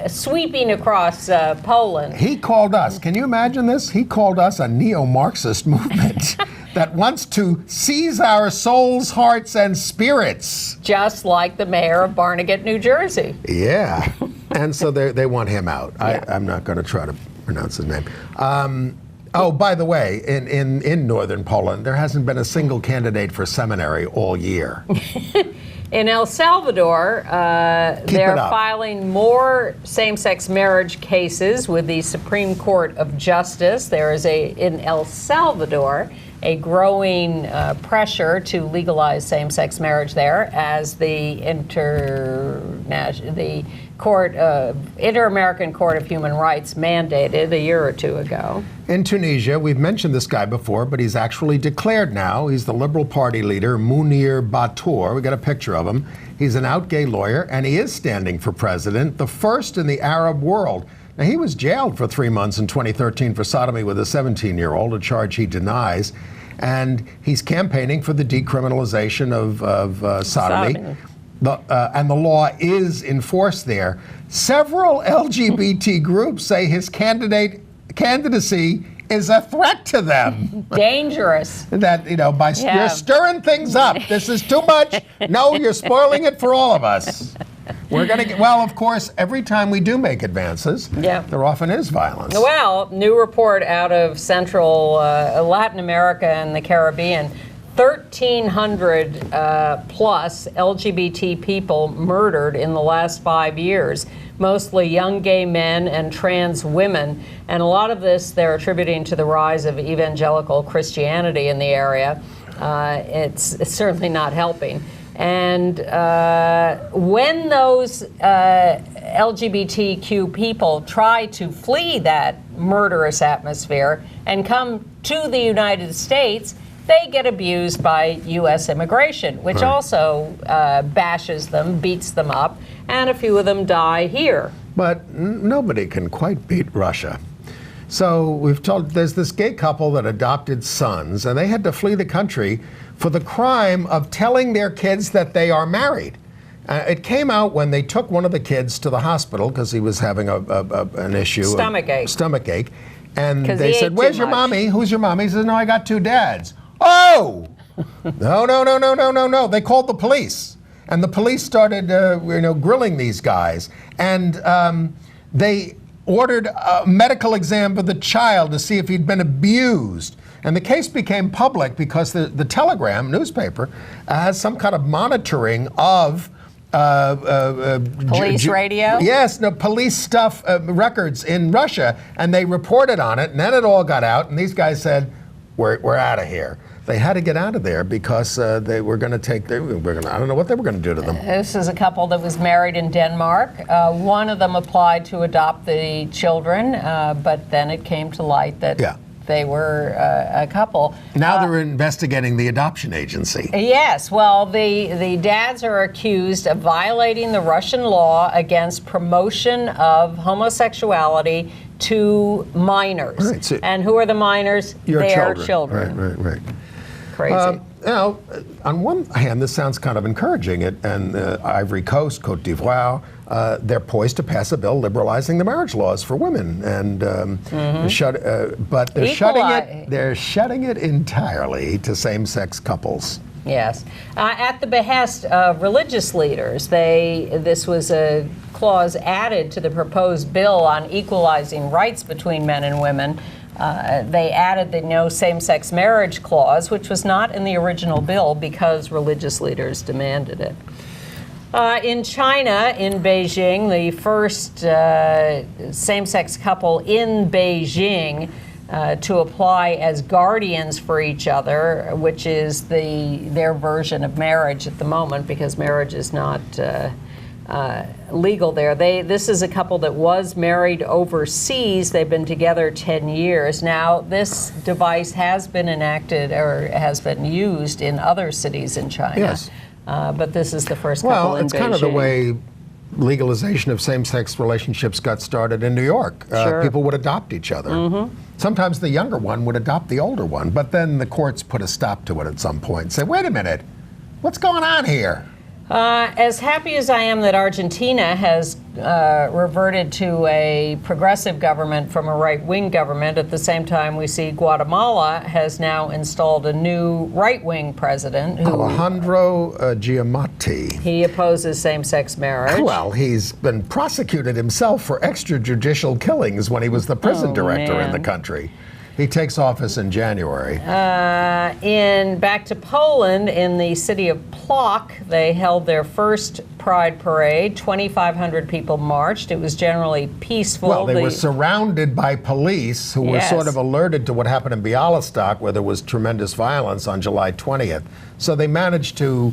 sweeping across Poland. He called us, can you imagine this? He called us a neo-Marxist movement that wants to seize our souls, hearts, and spirits. Just like the mayor of Barnegat, New Jersey. Yeah, and so they want him out. Yeah. I'm not going to try to pronounce his name. Oh, by the way, in northern Poland, there hasn't been a single candidate for seminary all year. In El Salvador, they're filing more same-sex marriage cases with the Supreme Court of Justice. There is in El Salvador a growing pressure to legalize same-sex marriage there, as the Inter-American Court of Human Rights mandated a year or 2 ago. In Tunisia, we've mentioned this guy before, but he's actually declared now. He's the Liberal Party leader, Mounir Batour. We got a picture of him. He's an out gay lawyer, and he is standing for president, the first in the Arab world. Now, he was jailed for 3 months in 2013 for sodomy with a 17-year-old, a charge he denies. And he's campaigning for the decriminalization of sodomy. And the law is enforced there. Several LGBT groups say his candidacy is a threat to them. Dangerous. That, you're stirring things up. This is too much. No, you're spoiling it for all of us. We're going to get, well, of course, every time we do make advances, there often is violence. Well, new report out of Central Latin America and the Caribbean, 1,300 plus LGBT people murdered in the last 5 years, mostly young gay men and trans women. And a lot of this they're attributing to the rise of evangelical Christianity in the area. It's certainly not helping. And when those LGBTQ people try to flee that murderous atmosphere and come to the United States, they get abused by U.S. immigration, which also bashes them, beats them up, and a few of them die here. But nobody can quite beat Russia. So we've told, there's this gay couple that adopted sons, and they had to flee the country for the crime of telling their kids that they are married. It came out when they took one of the kids to the hospital because he was having an issue. Stomach ache. And they said, "Where's your mommy? Who's your mommy?" He says, "No, I got 2 dads." Oh! No. They called the police. And the police started grilling these guys. And they ordered a medical exam for the child to see if he'd been abused. And the case became public because the Telegram newspaper has some kind of monitoring of police radio? Yes, police stuff, records in Russia, and they reported on it, and then it all got out, and these guys said, we're out of here. They had to get out of there because they were going to take I don't know what they were going to do to them. This is a couple that was married in Denmark. One of them applied to adopt the children, but then it came to light that they were a couple. Now they're investigating the adoption agency. Yes, well, the dads are accused of violating the Russian law against promotion of homosexuality to minors. Right, so and who are the minors? Their children. Right. Crazy. Now, on one hand, this sounds kind of encouraging. And Ivory Coast, Côte d'Ivoire, they're poised to pass a bill liberalizing the marriage laws for women, and but they're shutting it entirely to same-sex couples. Yes. At the behest of religious leaders, this was a clause added to the proposed bill on equalizing rights between men and women. They added the no same-sex marriage clause, which was not in the original bill because religious leaders demanded it. In China, in Beijing, the first same-sex couple in Beijing to apply as guardians for each other, which is their version of marriage at the moment, because marriage is not legal there. This is a couple that was married overseas. They've been together 10 years. Now, this device has been enacted or has been used in other cities in China. Yes. But this is the first couple in Beijing. Well, it's kind of the way legalization of same-sex relationships got started in New York. Sure. People would adopt each other. Sometimes the younger one would adopt the older one, but then the courts put a stop to it at some point and say, wait a minute, what's going on here? As happy as I am that Argentina has reverted to a progressive government from a right-wing government, at the same time we see Guatemala has now installed a new right-wing president. Alejandro Giamatti. He opposes same-sex marriage. Well, he's been prosecuted himself for extrajudicial killings when he was the prison director in the country. He takes office in January. Back to Poland, in the city of Plock, they held their first Pride Parade. 2,500 people marched. It was generally peaceful. Well, they were surrounded by police who were sort of alerted to what happened in Bialystok, where there was tremendous violence on July 20th. So they managed to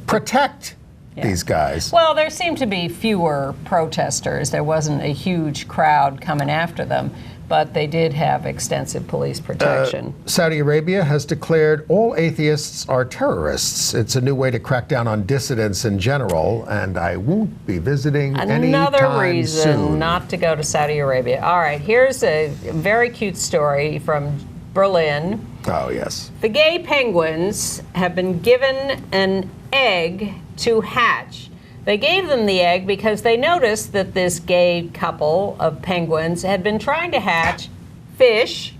protect these guys. Well, there seemed to be fewer protesters. There wasn't a huge crowd coming after them, but they did have extensive police protection. Saudi Arabia has declared all atheists are terrorists. It's a new way to crack down on dissidents in general, and I won't be visiting Another anytime reason soon. not to go to Saudi Arabia. All right, here's a very cute story from Berlin. Oh, yes. The gay penguins have been given an egg to hatch. They gave them the egg because they noticed that this gay couple of penguins had been trying to hatch fish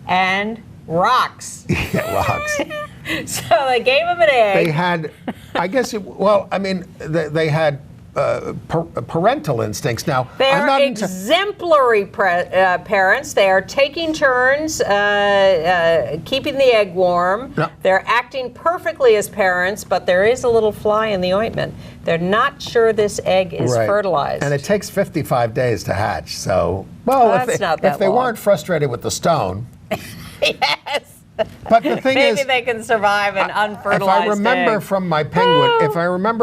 and rocks. Yeah, rocks. So they gave them an egg. They had, I guess, they had parental instincts. Now, They're exemplary parents. They are taking turns keeping the egg warm. No. They're acting perfectly as parents, but there is a little fly in the ointment. They're not sure this egg is fertilized. And it takes 55 days to hatch. So, well, if they weren't frustrated with the stone. Yes. But the thing Maybe is, they can survive an unfertilized if I remember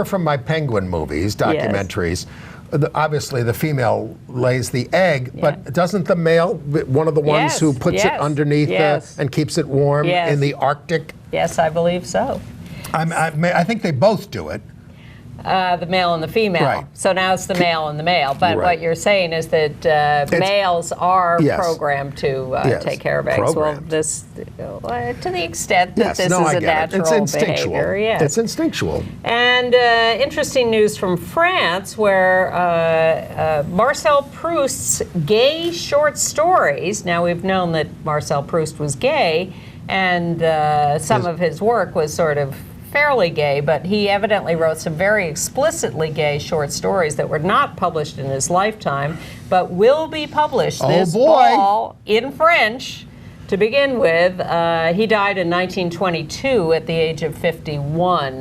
egg. from my penguin movies, documentaries, obviously the female lays the egg, but doesn't the male, one of the ones who puts it underneath and keeps it warm in the Arctic? Yes, I believe so. I think they both do it. The male and the female. Right. So now it's the male and the male. But what you're saying is that males are programmed to take care of eggs. Well, this, to the extent that this is a natural behavior. Yes. It's instinctual. And interesting news from France, where Marcel Proust's gay short stories, now we've known that Marcel Proust was gay, and some of his work was sort of fairly gay, but he evidently wrote some very explicitly gay short stories that were not published in his lifetime, but will be published this fall in French. To begin with, he died in 1922 at the age of 51,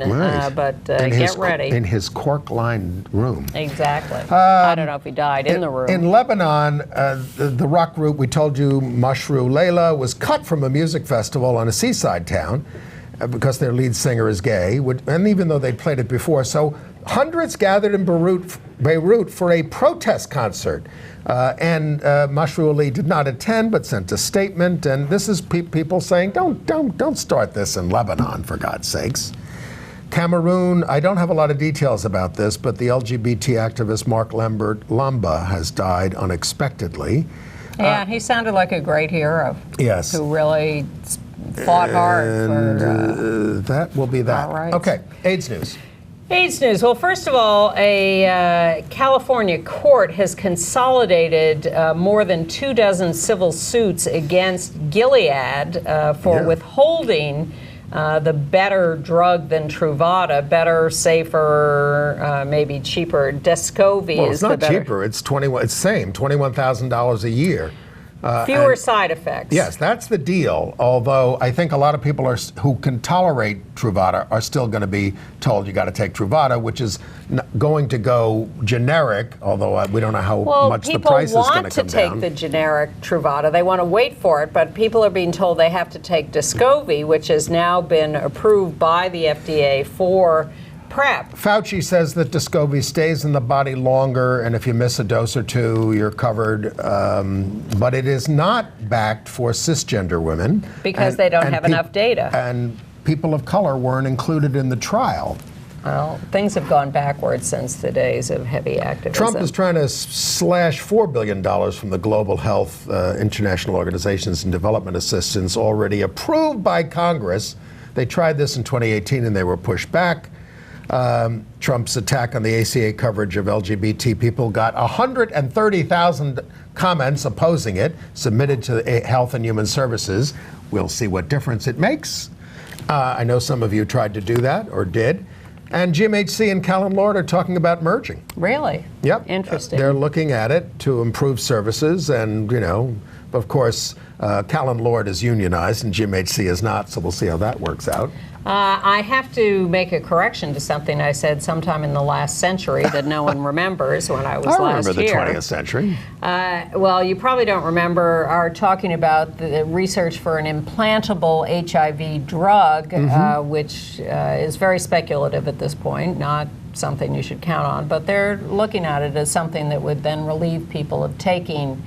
but get ready. In his cork-lined room. Exactly. I don't know if he died in the room. In Lebanon, the rock group, we told you, Mashru Leila, was cut from a music festival on a seaside town because their lead singer is gay, and even though they'd played it before. So hundreds gathered in Beirut for a protest concert. And Mashru Ali did not attend, but sent a statement. And this is people saying, don't start this in Lebanon, for God's sakes. Cameroon, I don't have a lot of details about this, but the LGBT activist Mark Lamba has died unexpectedly. Yeah, he sounded like a great hero. Yes. Who really fought hard for that will be that. All right. Okay, AIDS news. AIDS news. Well, first of all, a California court has consolidated more than 24 civil suits against Gilead for withholding the better drug than Truvada, better, safer, maybe cheaper. Descovy Well, is it's the not better. cheaper. It's same, $21,000 a year. Fewer side effects. Yes, that's the deal. Although I think a lot of people who can tolerate Truvada are still going to be told you got to take Truvada, which is going to go generic. Although we don't know how much the price is going to come down. People want to take the generic Truvada. They want to wait for it, but people are being told they have to take Descovy, which has now been approved by the FDA for PrEP. Fauci says that Descovy stays in the body longer, and if you miss a dose or two, you're covered. But it is not backed for cisgender women. Because they don't have enough data. And people of color weren't included in the trial. Well, things have gone backwards since the days of heavy activism. Trump is trying to slash $4 billion from the Global Health International Organizations and Development Assistance already approved by Congress. They tried this in 2018 and they were pushed back. Trump's attack on the ACA coverage of LGBT people got 130,000 comments opposing it, submitted to Health and Human Services. We'll see what difference it makes. I know some of you tried to do that or did. And GMHC and Callan Lord are talking about merging. Really? Yep. Interesting. They're looking at it to improve services and, of course, Callan Lord is unionized and GMHC is not, so we'll see how that works out. I have to make a correction to something I said sometime in the last century that no one remembers when I was last here. I remember the 20th century. Well, you probably don't remember our talking about the research for an implantable HIV drug, which is very speculative at this point, not something you should count on, but they're looking at it as something that would then relieve people of taking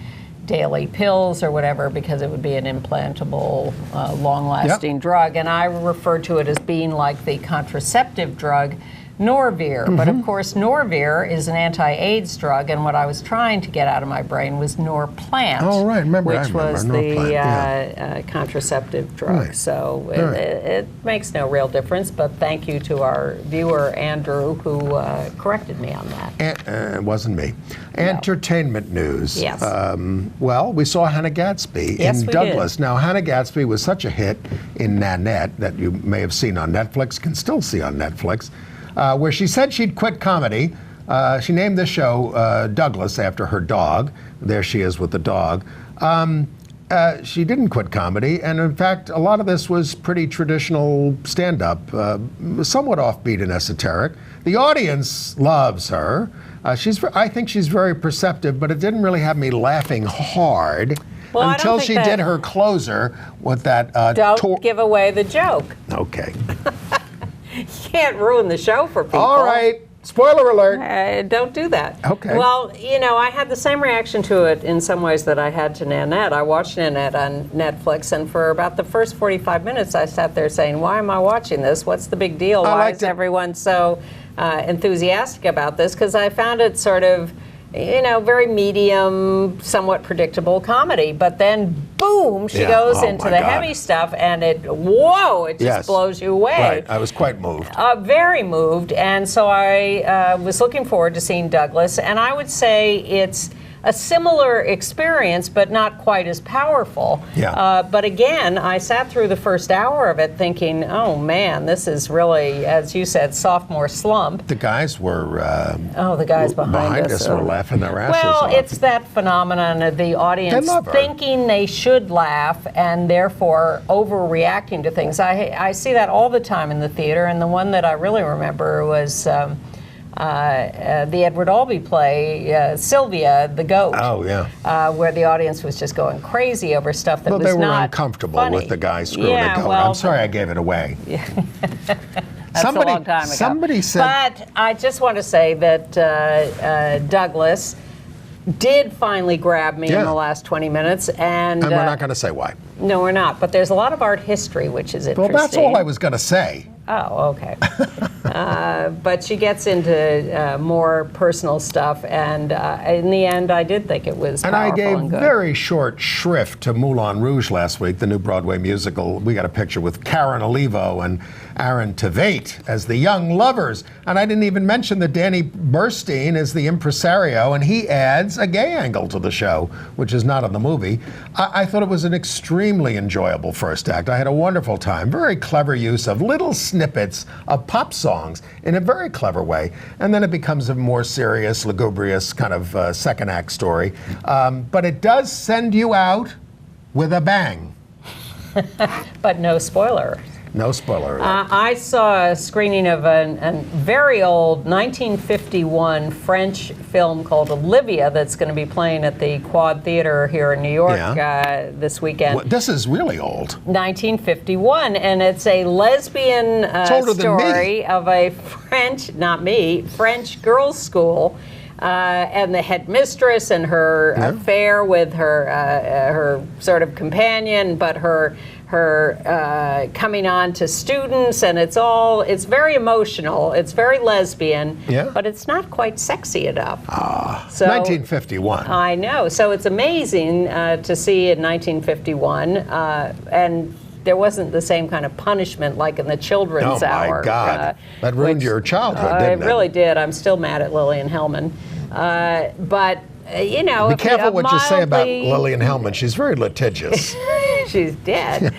daily pills or whatever, because it would be an implantable, long-lasting drug. And I refer to it as being like the contraceptive drug Norvir. But of course, Norvir is an anti-AIDS drug, and what I was trying to get out of my brain was Norplant, oh, right. which was Norplant, the contraceptive drug. Right. So it makes no real difference, but thank you to our viewer, Andrew, who corrected me on that. It wasn't me. No. Entertainment news. Yes. Well, we saw Hannah Gadsby in Douglas. Now, Hannah Gadsby was such a hit in Nanette that you may have seen on Netflix, can still see on Netflix, where she said she'd quit comedy. She named this show Douglas after her dog. There she is with the dog. She didn't quit comedy, and in fact, a lot of this was pretty traditional stand-up, somewhat offbeat and esoteric. The audience loves her. I think she's very perceptive, but it didn't really have me laughing hard until she did her closer with that. Don't give away the joke. Okay. You can't ruin the show for people. All right. Spoiler alert. Don't do that. Okay. Well, I had the same reaction to it in some ways that I had to Nanette. I watched Nanette on Netflix, and for about the first 45 minutes, I sat there saying, why am I watching this? What's the big deal? Why is everyone so enthusiastic about this? Because I found it sort of, very medium, somewhat predictable comedy. But then, boom, she goes into the heavy stuff, and it just blows you away. Right, I was quite moved. Very moved, and so I was looking forward to seeing Douglas, and I would say it's a similar experience, but not quite as powerful. Yeah. But again, I sat through the first hour of it thinking, oh man, this is really, as you said, sophomore slump. The guys were... the guys behind us were laughing their asses off. Well, it's that phenomenon of the audience thinking they should laugh and therefore overreacting to things. I see that all the time in the theater, and the one that I really remember was... the Edward Albee play, Sylvia the Goat. Oh, yeah. Where the audience was just going crazy over stuff that was not they were uncomfortable funny. with the guy screwing a goat. I'm sorry I gave it away. That's a long time ago. Somebody said... But I just want to say that Douglas did finally grab me in the last 20 minutes. And we're not going to say why. No, we're not. But there's a lot of art history, which is interesting. Well, that's all I was going to say. Oh, okay. But she gets into more personal stuff, and in the end, I did think it was And powerful I gave and good. very short shrift to Moulin Rouge last week, the new Broadway musical. We got a picture with Karen Olivo and Aaron Tveit as the young lovers. And I didn't even mention that Danny Burstein is the impresario, and he adds a gay angle to the show, which is not in the movie. I thought it was an extremely enjoyable first act. I had a wonderful time. Very clever use of little snippets of pop songs in a very clever way. And then it becomes a more serious, lugubrious kind of second act story. But it does send you out with a bang. But no spoiler. No spoiler alert. I saw a screening of a very old 1951 French film called Olivia that's going to be playing at the Quad Theater here in New York this weekend. Well, this is really old. 1951, and it's a lesbian story of a French girls' school. And the headmistress and her affair with her sort of companion, but her coming on to students, and it's very emotional. It's very lesbian, but it's not quite sexy enough. So 1951. I know. So it's amazing to see in 1951, and there wasn't the same kind of punishment like in the children's hour. Oh my God. That ruined your childhood, didn't it? It really did. I'm still mad at Lillian Hellman. But, you know. Be careful what you say about Lillian Hellman. She's very litigious. She's dead.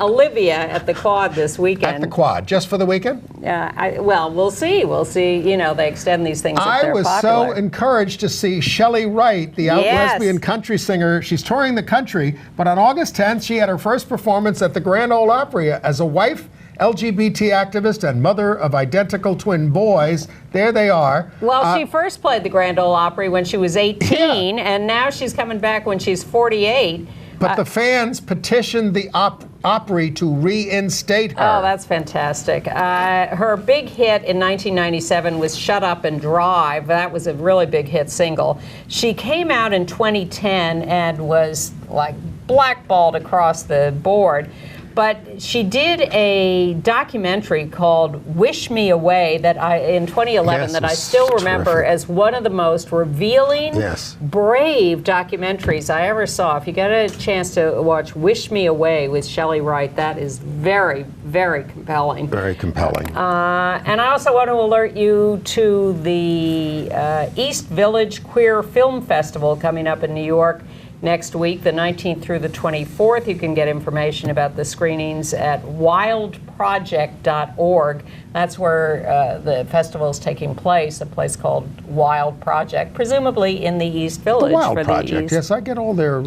Olivia at the Quad this weekend. At the Quad, just for the weekend? Well, we'll see. We'll see. You know, they extend these things if they're popular. I was so encouraged to see Shelley Wright, the out lesbian country singer. She's touring the country, but on August 10th, she had her first performance at the Grand Ole Opry as a wife, LGBT activist, and mother of identical twin boys. There they are. Well, she first played the Grand Ole Opry when she was 18, and now she's coming back when she's 48. But the fans petitioned the Opry to reinstate her. Oh, that's fantastic. Her big hit in 1997 was Shut Up and Drive. That was a really big hit single. She came out in 2010 and was like blackballed across the board. But she did a documentary called Wish Me Away that in 2011 that I still remember as one of the most revealing, brave documentaries I ever saw. If you get a chance to watch Wish Me Away with Shelley Wright, that is very, very compelling. Very compelling. And I also want to alert you to the East Village Queer Film Festival coming up in New York next week, the 19th through the 24th. You can get information about the screenings at wildproject.org. That's where the festival is taking place, a place called Wild Project, presumably in the East Village. The Wild Project, yes, I get all their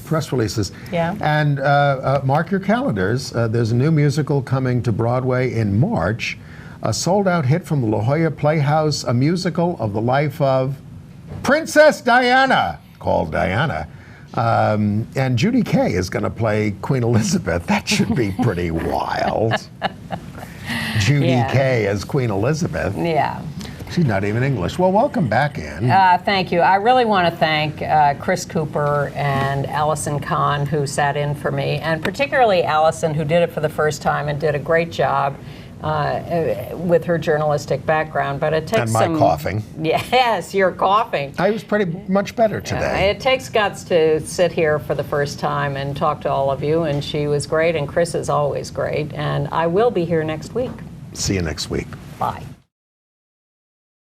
press releases. Yeah. And mark your calendars. There's a new musical coming to Broadway in March, a sold-out hit from the La Jolla Playhouse, a musical of the life of Princess Diana, called Diana. And Judy Kaye is going to play Queen Elizabeth. That should be pretty wild. Judy Kaye as Queen Elizabeth. Yeah. She's not even English. Well, welcome back, Ann. Thank you. I really want to thank Chris Cooper and Allison Kahn, who sat in for me, and particularly Allison, who did it for the first time and did a great job with her journalistic background. But it takes and my coughing. Yes, you're coughing. I was pretty much better today. It takes guts to sit here for the first time and talk to all of you, and she was great, and Chris is always great, and I will be here next week. See you next week. Bye.